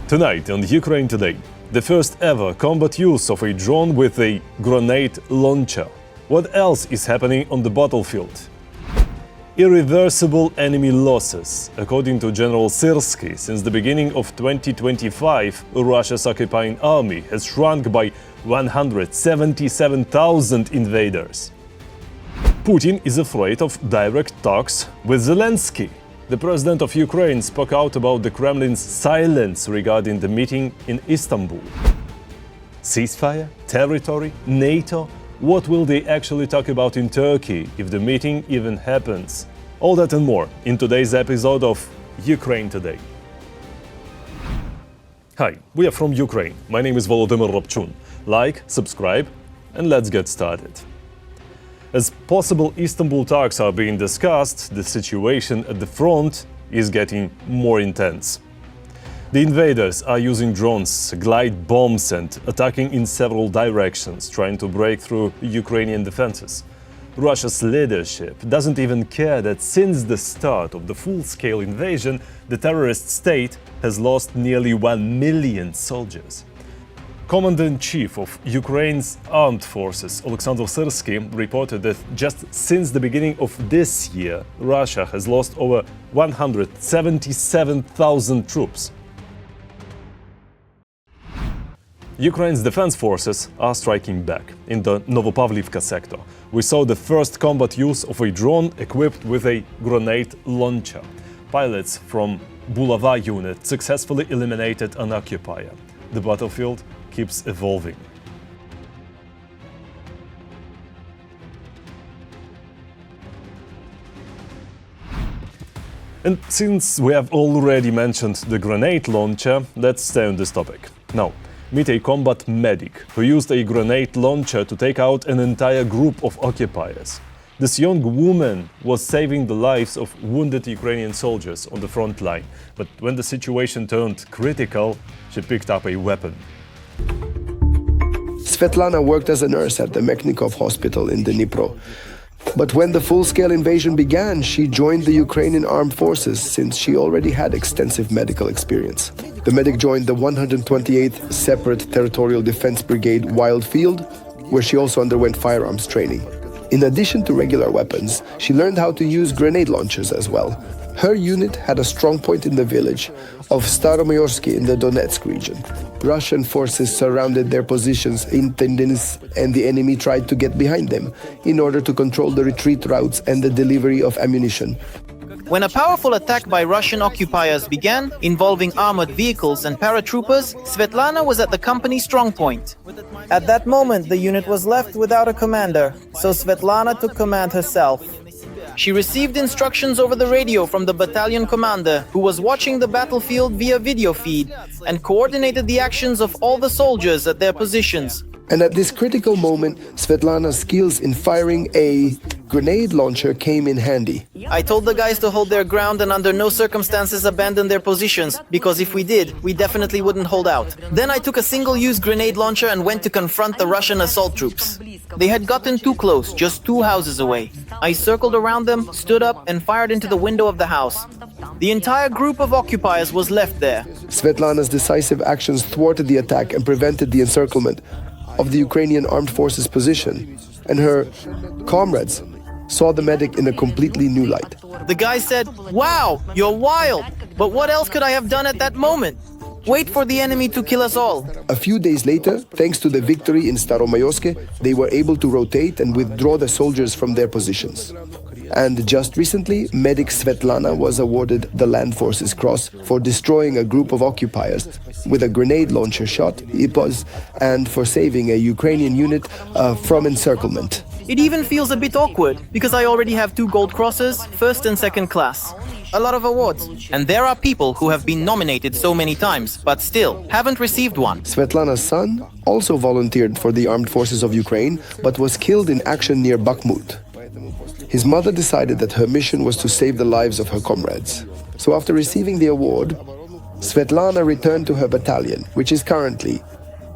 Tonight on Ukraine Today, the first ever combat use of a drone with a grenade launcher. What else is happening on the battlefield? Irreversible enemy losses. According to General Syrskyi, since the beginning of 2025, Russia's occupying army has shrunk by 177,000 invaders. Putin is afraid of direct talks with Zelensky. The president of Ukraine spoke out about the Kremlin's silence regarding the meeting in Istanbul. Ceasefire? Territory? NATO? What will they actually talk about in Turkey if the meeting even happens? All that and more in today's episode of Ukraine Today. Hi, we are from Ukraine. My name is Volodymyr Robchun. Like, subscribe, and let's get started. As possible Istanbul talks are being discussed, the situation at the front is getting more intense. The invaders are using drones, glide bombs and attacking in several directions, trying to break through Ukrainian defenses. Russia's leadership doesn't even care that since the start of the full-scale invasion, the terrorist state has lost nearly 1 million soldiers. Commander-in-Chief of Ukraine's armed forces, Syrskyi, reported that just since the beginning of this year, Russia has lost over 177,000 troops. Ukraine's defense forces are striking back. In the Novopavlivka sector, we saw the first combat use of a drone equipped with a grenade launcher. Pilots from Bulava unit successfully eliminated an occupier. The battlefield keeps evolving. And since we have already mentioned the grenade launcher, let's stay on this topic. Now, meet a combat medic who used a grenade launcher to take out an entire group of occupiers. This young woman was saving the lives of wounded Ukrainian soldiers on the front line, but when the situation turned critical, she picked up a weapon. Svetlana worked as a nurse at the Mechnikov hospital in Dnipro. But when the full-scale invasion began, she joined the Ukrainian armed forces since she already had extensive medical experience. The medic joined the 128th Separate Territorial Defense Brigade Wild Field, where she also underwent firearms training. In addition to regular weapons, she learned how to use grenade launchers as well. Her unit had a strong point in the village of Syrskyi in the Donetsk region. Russian forces surrounded their positions in Tendens, and the enemy tried to get behind them in order to control the retreat routes and the delivery of ammunition. When a powerful attack by Russian occupiers began, involving armored vehicles and paratroopers, Svetlana was at the company's strongpoint. At that moment, the unit was left without a commander, so Svetlana took command herself. She received instructions over the radio from the battalion commander, who was watching the battlefield via video feed, and coordinated the actions of all the soldiers at their positions. And at this critical moment, Svetlana's skills in firing a grenade launcher came in handy. I told the guys to hold their ground and under no circumstances abandon their positions, because if we did, we definitely wouldn't hold out. Then I took a single-use grenade launcher and went to confront the Russian assault troops. They had gotten too close, just 2 houses away. I circled around them, stood up, and fired into the window of the house. The entire group of occupiers was left there. Svetlana's decisive actions thwarted the attack and prevented the encirclement of the Ukrainian armed forces position, and her comrades saw the medic in a completely new light. The guy said, "Wow, you're wild! But what else could I have done at that moment? Wait for the enemy to kill us all." A few days later, thanks to the victory in Staromayorsk, they were able to rotate and withdraw the soldiers from their positions. And just recently, medic Svetlana was awarded the Land Forces Cross for destroying a group of occupiers with a grenade launcher shot, and for saving a Ukrainian unit from encirclement. It even feels a bit awkward, because I already have 2 gold crosses, 1st and 2nd class. A lot of awards. And there are people who have been nominated so many times, but still haven't received one. Svetlana's son also volunteered for the armed forces of Ukraine, but was killed in action near Bakhmut. His mother decided that her mission was to save the lives of her comrades. So after receiving the award, Svetlana returned to her battalion, which is currently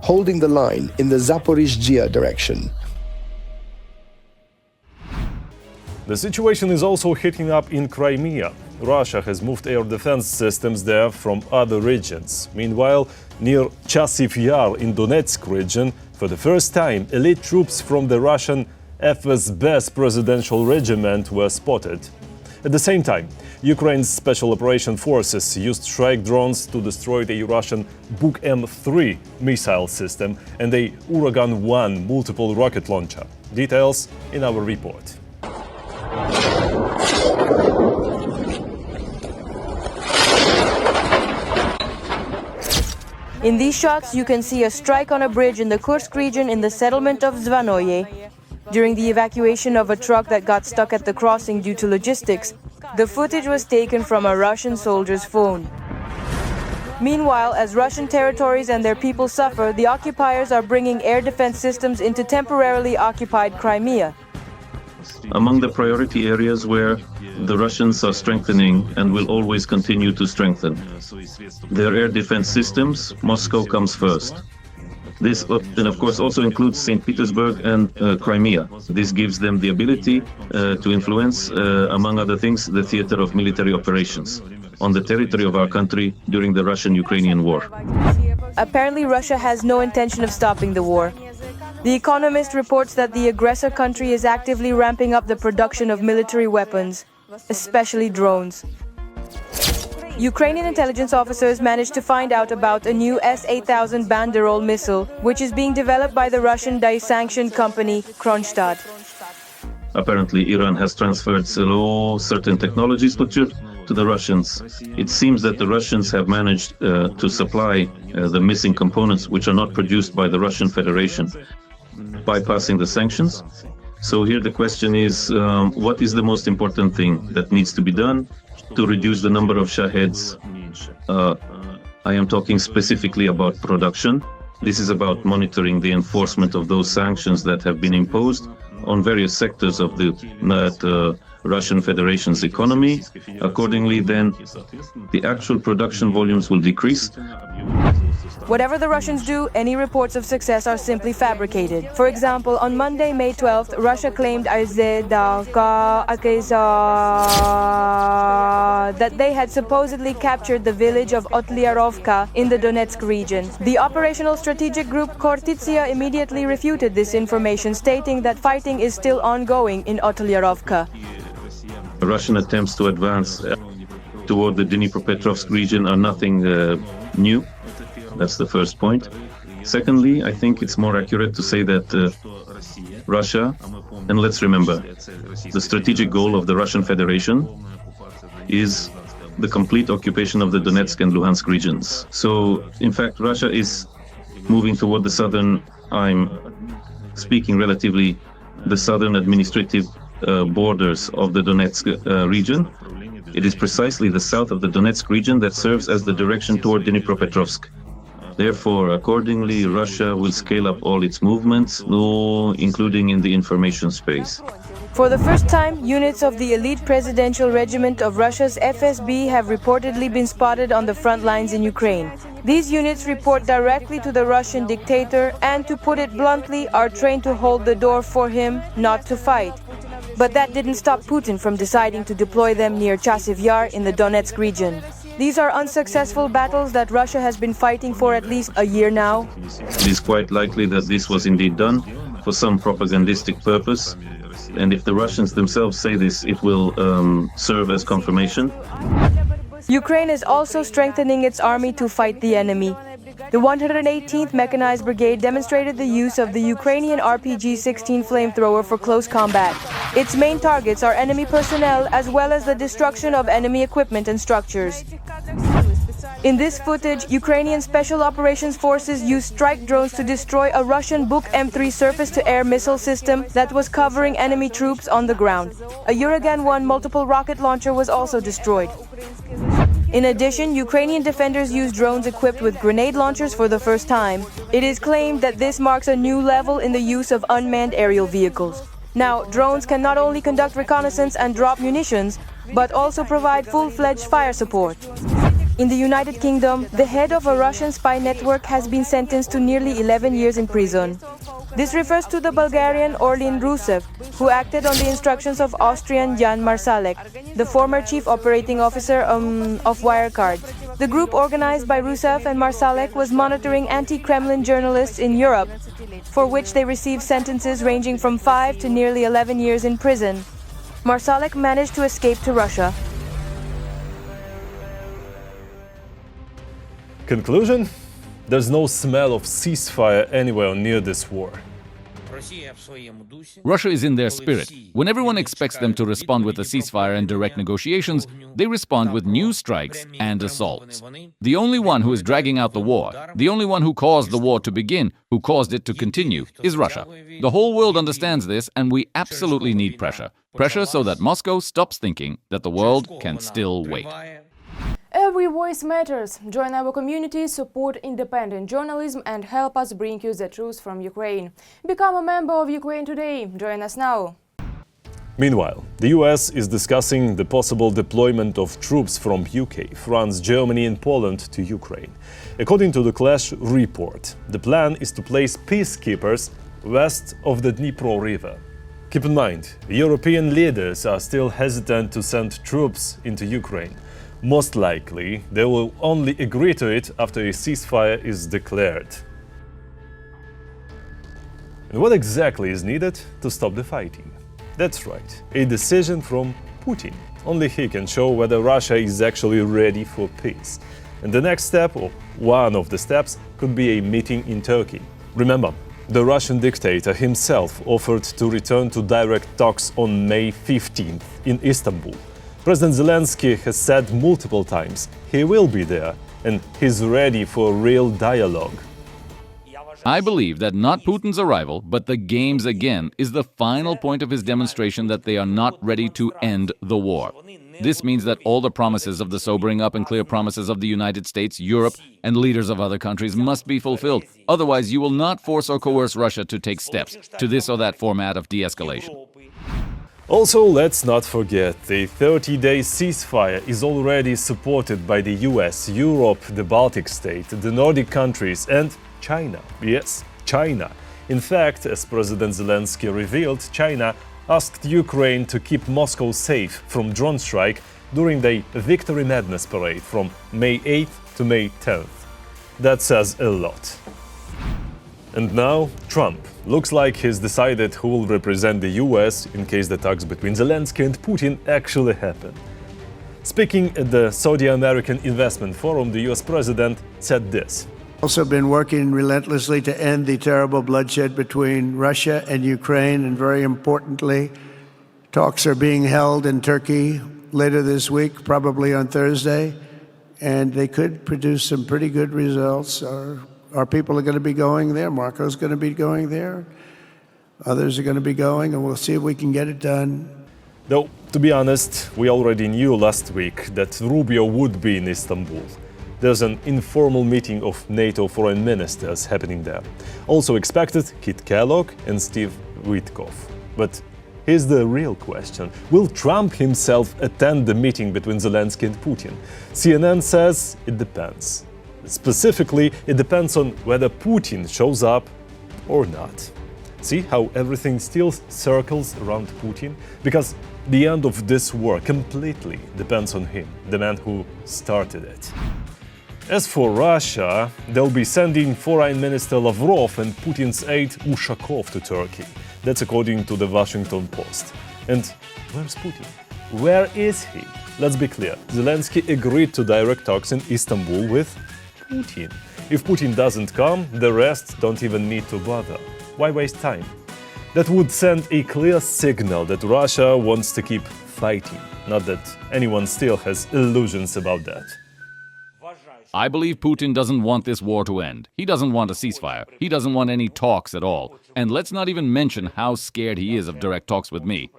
holding the line in the Zaporizhzhia direction. The situation is also heating up in Crimea. Russia has moved air defense systems there from other regions. Meanwhile, near Ceasefire in Donetsk region, for the first time, elite troops from the Russian FSB presidential regiment were spotted. At the same time, Ukraine's Special Operation Forces used strike drones to destroy the Russian Buk M3 missile system and a Uragan-1 multiple rocket launcher. Details in our report. In these shots, you can see a strike on a bridge in the Kursk region in the settlement of Zvanoye. During the evacuation of a truck that got stuck at the crossing due to logistics, the footage was taken from a Russian soldier's phone. Meanwhile, as Russian territories and their people suffer, the occupiers are bringing air defense systems into temporarily occupied Crimea. Among the priority areas where the Russians are strengthening and will always continue to strengthen their air defense systems, Moscow comes first. This, and of course, also includes St. Petersburg and Crimea. This gives them the ability to influence, among other things, the theater of military operations on the territory of our country during the Russian-Ukrainian war. Apparently, Russia has no intention of stopping the war. The Economist reports that the aggressor country is actively ramping up the production of military weapons, especially drones. Ukrainian intelligence officers managed to find out about a new S-8000 Banderol missile, which is being developed by the Russian sanctioned company Kronstadt. Apparently, Iran has transferred certain technology structure to the Russians. It seems that the Russians have managed to supply the missing components which are not produced by the Russian Federation, bypassing the sanctions. So here the question is, what is the most important thing that needs to be done to reduce the number of Shaheds? I am talking specifically about production. This is about monitoring the enforcement of those sanctions that have been imposed on various sectors of the Russian Federation's economy. Accordingly, then, the actual production volumes will decrease. Whatever the Russians do, any reports of success are simply fabricated. For example, on Monday, May 12th, Russia claimed that they had supposedly captured the village of Otlyarovka in the Donetsk region. The operational strategic group Kortitsia immediately refuted this information, stating that fighting is still ongoing in Otlyarovka. Russian attempts to advance toward the Dnipropetrovsk region are nothing new. That's the first point. Secondly, I think it's more accurate to say that Russia, and let's remember, the strategic goal of the Russian Federation is the complete occupation of the Donetsk and Luhansk regions. So, in fact, Russia is moving toward the southern, I'm speaking relatively, the southern administrative borders of the Donetsk region. It is precisely the south of the Donetsk region that serves as the direction toward Dnipropetrovsk. Therefore, accordingly, Russia will scale up all its movements, including in the information space. For the first time, units of the elite presidential regiment of Russia's FSB have reportedly been spotted on the front lines in Ukraine. These units report directly to the Russian dictator and, to put it bluntly, are trained to hold the door for him, not to fight. But that didn't stop Putin from deciding to deploy them near Ceasefire in the Donetsk region. These are unsuccessful battles that Russia has been fighting for at least a year now. It is quite likely that this was indeed done for some propagandistic purpose. And if the Russians themselves say this, it will serve as confirmation. Ukraine is also strengthening its army to fight the enemy. The 118th Mechanized Brigade demonstrated the use of the Ukrainian RPG-16 flamethrower for close combat. Its main targets are enemy personnel as well as the destruction of enemy equipment and structures. In this footage, Ukrainian Special Operations Forces used strike drones to destroy a Russian Buk M3 surface-to-air missile system that was covering enemy troops on the ground. A Uragan-1 multiple rocket launcher was also destroyed. In addition, Ukrainian defenders used drones equipped with grenade launchers for the first time. It is claimed that this marks a new level in the use of unmanned aerial vehicles. Now, drones can not only conduct reconnaissance and drop munitions, but also provide full-fledged fire support. In the United Kingdom, the head of a Russian spy network has been sentenced to nearly 11 years in prison. This refers to the Bulgarian Orlin Rusev, who acted on the instructions of Austrian Jan Marsalek, the former chief operating officer of Wirecard. The group organized by Rusev and Marsalek was monitoring anti-Kremlin journalists in Europe, for which they received sentences ranging from 5 to nearly 11 years in prison. Marsalek managed to escape to Russia. Conclusion? There's no smell of ceasefire anywhere near this war. Russia is in their spirit. When everyone expects them to respond with a ceasefire and direct negotiations, they respond with new strikes and assaults. The only one who is dragging out the war, the only one who caused the war to begin, who caused it to continue, is Russia. The whole world understands this, and we absolutely need pressure. Pressure so that Moscow stops thinking that the world can still wait. Every voice matters. Join our community, support independent journalism, and help us bring you the truth from Ukraine. Become a member of Ukraine today. Join us now. Meanwhile, the US is discussing the possible deployment of troops from UK, France, Germany and Poland to Ukraine. According to the Clash report, the plan is to place peacekeepers west of the Dnipro River. Keep in mind, European leaders are still hesitant to send troops into Ukraine. Most likely, they will only agree to it after a ceasefire is declared. And what exactly is needed to stop the fighting? That's right, a decision from Putin. Only he can show whether Russia is actually ready for peace. And the next step, or one of the steps, could be a meeting in Turkey. Remember, the Russian dictator himself offered to return to direct talks on May 15th in Istanbul. President Zelensky has said multiple times he will be there and he's ready for real dialogue. I believe that not Putin's arrival, but the games again, is the final point of his demonstration that they are not ready to end the war. This means that all the promises of the sobering up and clear promises of the United States, Europe, and leaders of other countries must be fulfilled. Otherwise, you will not force or coerce Russia to take steps to this or that format of de-escalation. Also, let's not forget, the 30-day ceasefire is already supported by the US, Europe, the Baltic states, the Nordic countries and China. Yes, China. In fact, as President Zelensky revealed, China asked Ukraine to keep Moscow safe from drone strike during the Victory Madness parade from May 8th to May 10th. That says a lot. And now, Trump. Looks like he's decided who will represent the US in case the talks between Zelensky and Putin actually happen. Speaking at the Saudi American Investment Forum, the US president said this. Also been working relentlessly to end the terrible bloodshed between Russia and Ukraine, and very importantly, talks are being held in Turkey later this week, probably on Thursday, and they could produce some pretty good results. Our people are going to be going there. Marco's going to be going there. Others are going to be going, and we'll see if we can get it done. Though, to be honest, we already knew last week that Rubio would be in Istanbul. There's an informal meeting of NATO foreign ministers happening there. Also expected Kit Kellogg and Steve Witkoff. But here's the real question. Will Trump himself attend the meeting between Zelensky and Putin? CNN says it depends. Specifically, it depends on whether Putin shows up or not. See how everything still circles around Putin? Because the end of this war completely depends on him, the man who started it. As for Russia, they'll be sending Foreign Minister Lavrov and Putin's aide Ushakov to Turkey. That's according to the Washington Post. And where's Putin? Where is he? Let's be clear, Zelensky agreed to direct talks in Istanbul with Putin. If Putin doesn't come, the rest don't even need to bother. Why waste time? That would send a clear signal that Russia wants to keep fighting, not that anyone still has illusions about that. I believe Putin doesn't want this war to end. He doesn't want a ceasefire. He doesn't want any talks at all. And let's not even mention how scared he is of direct talks with me.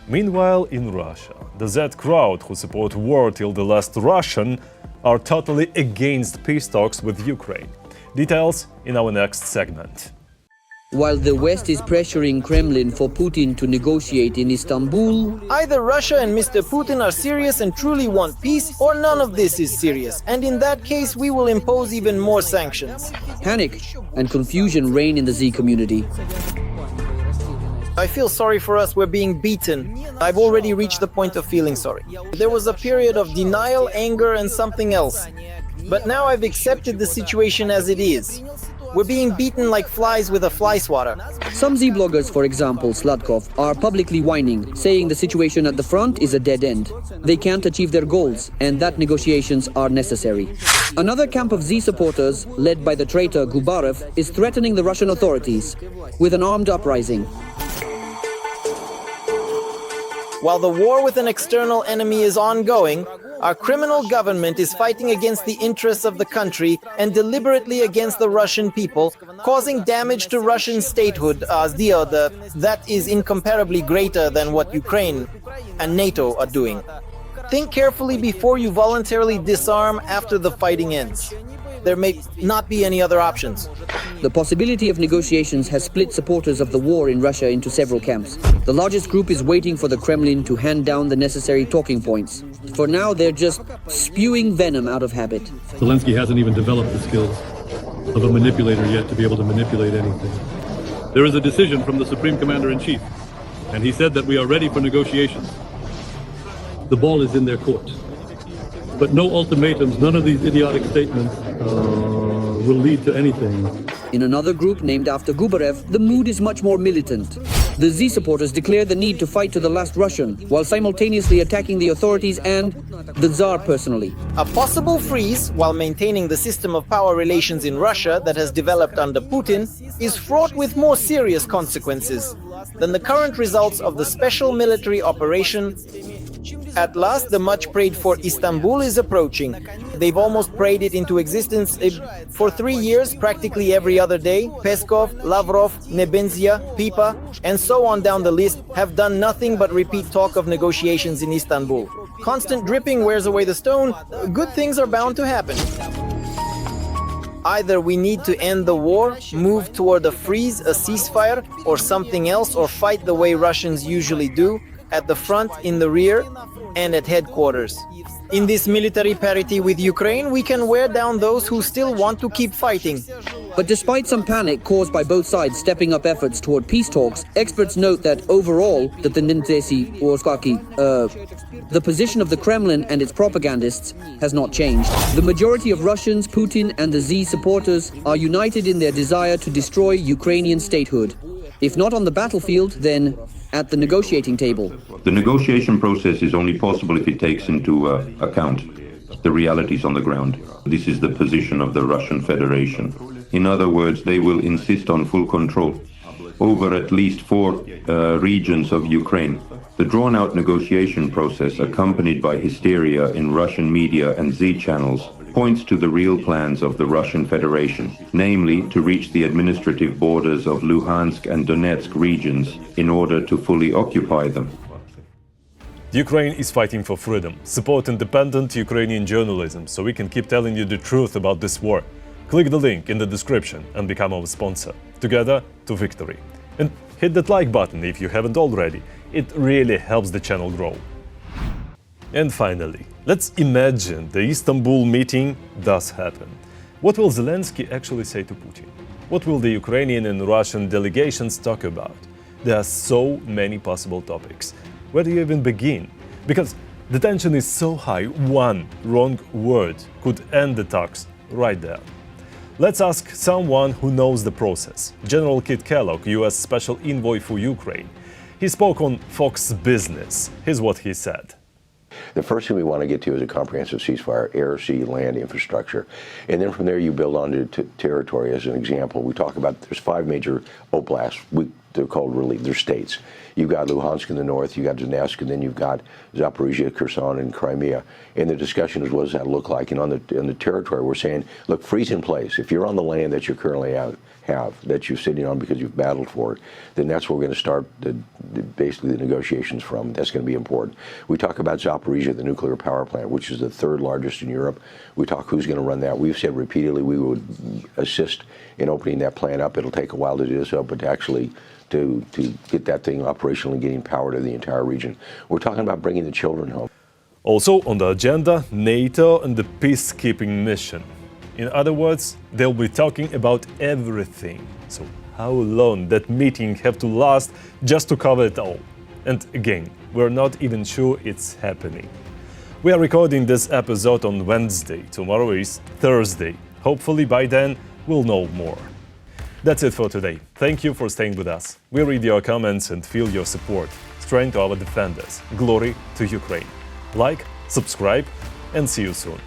Meanwhile, in Russia, the Z crowd who support war till the last Russian are totally against peace talks with Ukraine. Details in our next segment. while the West is pressuring Kremlin for Putin to negotiate in Istanbul. Either Russia and Mr. Putin are serious and truly want peace, or none of this is serious, and in that case we will impose even more sanctions. Panic and confusion reign in the Z community. I feel sorry for us, we're being beaten. I've already reached the point of feeling sorry. There was a period of denial, anger, and something else. But now I've accepted the situation as it is. We're being beaten like flies with a fly swatter. Some Z bloggers, for example, Sladkov, are publicly whining, saying the situation at the front is a dead end. They can't achieve their goals, and that negotiations are necessary. Another camp of Z supporters, led by the traitor Gubarev, is threatening the Russian authorities with an armed uprising. While the war with an external enemy is ongoing, our criminal government is fighting against the interests of the country and deliberately against the Russian people, causing damage to Russian statehood, that is incomparably greater than what Ukraine and NATO are doing. Think carefully before you voluntarily disarm after the fighting ends. There may not be any other options. The possibility of negotiations has split supporters of the war in Russia into several camps. The largest group is waiting for the Kremlin to hand down the necessary talking points. For now, they're just spewing venom out of habit. Zelensky hasn't even developed the skills of a manipulator yet to be able to manipulate anything. There is a decision from the Supreme Commander-in-Chief, and he said that we are ready for negotiations. The ball is in their court. But no ultimatums, none of these idiotic statements will lead to anything. In another group named after Gubarev, the mood is much more militant. The Z supporters declare the need to fight to the last Russian, while simultaneously attacking the authorities and the Tsar personally. A possible freeze, while maintaining the system of power relations in Russia that has developed under Putin, is fraught with more serious consequences than the current results of the special military operation. At last, the much-prayed-for Istanbul is approaching. They've almost prayed it into existence for 3 years, practically every other day. Peskov, Lavrov, Nebenzia, Pipa, and so on down the list have done nothing but repeat talk of negotiations in Istanbul. Constant dripping wears away the stone. Good things are bound to happen. Either we need to end the war, move toward a freeze, a ceasefire, or something else, or fight the way Russians usually do, at the front, in the rear, and at headquarters. In this military parity with Ukraine, we can wear down those who still want to keep fighting. But despite some panic caused by both sides stepping up efforts toward peace talks, experts note that overall, the position of the Kremlin and its propagandists has not changed. The majority of Russians, Putin, and the Z supporters are united in their desire to destroy Ukrainian statehood. If not on the battlefield, then at the negotiating table. The negotiation process is only possible if it takes into account the realities on the ground. This is the position of the Russian Federation. In other words, they will insist on full control over at least 4 regions of Ukraine. The drawn-out negotiation process, accompanied by hysteria in Russian media and Z channels, points to the real plans of the Russian Federation, namely to reach the administrative borders of Luhansk and Donetsk regions in order to fully occupy them. Ukraine is fighting for freedom. Support independent Ukrainian journalism so we can keep telling you the truth about this war. Click the link in the description and become our sponsor. Together to victory. And hit that like button if you haven't already. It really helps the channel grow. And finally, let's imagine the Istanbul meeting does happen. What will Zelensky actually say to Putin? What will the Ukrainian and Russian delegations talk about? There are so many possible topics. Where do you even begin? Because the tension is so high, one wrong word could end the talks right there. Let's ask someone who knows the process. General Kit Kellogg, US Special Envoy for Ukraine. He spoke on Fox Business. Here's what he said. The first thing we want to get to is a comprehensive ceasefire, air, sea, land infrastructure. And then from there you build onto territory. As an example, we talk about there's 5 major oblasts. they're called really, they're states. You've got Luhansk in the north, you've got Donetsk, and then you've got Zaporizhia, Kherson, and Crimea. And the discussion is, what does that look like? And on the territory, we're saying, look, freeze in place. If you're on the land that you currently have, that you're sitting on because you've battled for it, then that's where we're going to start basically the negotiations from. That's going to be important. We talk about Zaporizhia, the nuclear power plant, which is the third largest in Europe. We talk who's going to run that. We've said repeatedly we would assist in opening that plant up. It'll take a while to do so, but actually to get that thing operational and getting power to the entire region. We're talking about bringing the children home. Also on the agenda, NATO and the peacekeeping mission. In other words, they'll be talking about everything. So how long that meeting have to last just to cover it all? And again, we're not even sure it's happening. We are recording this episode on Wednesday. Tomorrow is Thursday. Hopefully by then we'll know more. That's it for today. Thank you for staying with us. We read your comments and feel your support. Strength to our defenders. Glory to Ukraine. Like, subscribe, and see you soon.